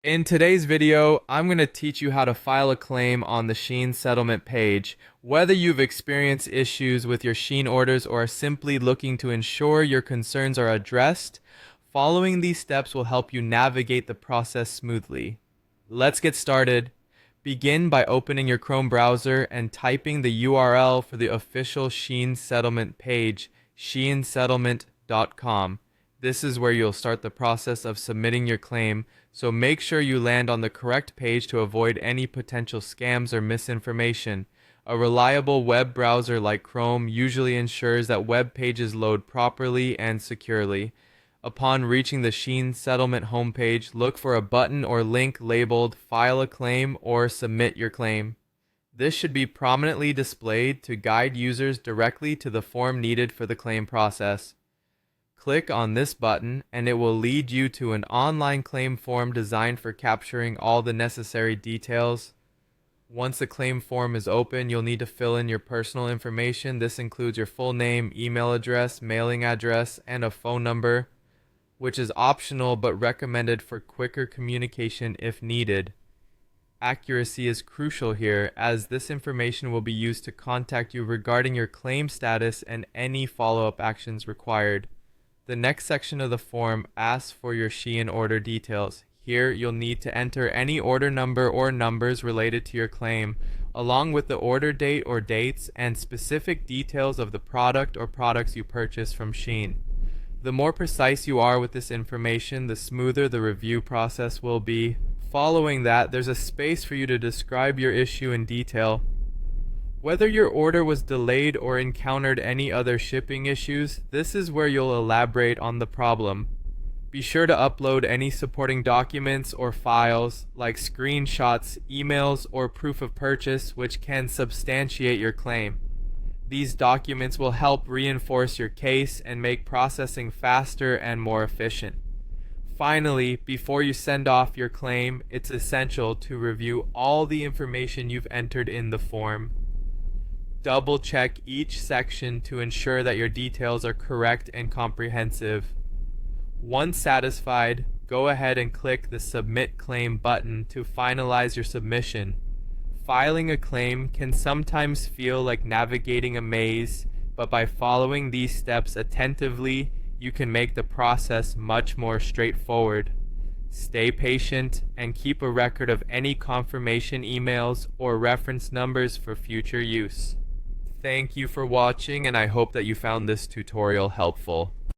In today's video, I'm going to teach you how to file a claim on the Shein settlement page. Whether you've experienced issues with your Shein orders or are simply looking to ensure your concerns are addressed, following these steps will help you navigate the process smoothly. Let's get started. Begin by opening your Chrome browser and typing the URL for the official Shein settlement page, sheinsettlement.com. This is where you'll start the process of submitting your claim, so make sure you land on the correct page to avoid any potential scams or misinformation. A reliable web browser like Chrome usually ensures that web pages load properly and securely. Upon reaching the Shein settlement homepage, look for a button or link labeled File a Claim or Submit Your Claim. This should be prominently displayed to guide users directly to the form needed for the claim process. Click on this button and it will lead you to an online claim form designed for capturing all the necessary details. Once the claim form is open, you'll need to fill in your personal information. This includes your full name, email address, mailing address, and a phone number, which is optional but recommended for quicker communication if needed. Accuracy is crucial here, as this information will be used to contact you regarding your claim status and any follow-up actions required. The next section of the form asks for your Shein order details. Here, you'll need to enter any order number or numbers related to your claim, along with the order date or dates and specific details of the product or products you purchased from Shein. The more precise you are with this information, the smoother the review process will be. Following that, there's a space for you to describe your issue in detail. Whether your order was delayed or encountered any other shipping issues, this is where you'll elaborate on the problem. Be sure to upload any supporting documents or files like screenshots, emails, or proof of purchase which can substantiate your claim. These documents will help reinforce your case and make processing faster and more efficient. Finally, before you send off your claim, it's essential to review all the information you've entered in the form. Double check each section to ensure that your details are correct and comprehensive. Once satisfied, go ahead and click the Submit Claim button to finalize your submission. Filing a claim can sometimes feel like navigating a maze, but by following these steps attentively, you can make the process much more straightforward. Stay patient and keep a record of any confirmation emails or reference numbers for future use. Thank you for watching, and I hope that you found this tutorial helpful.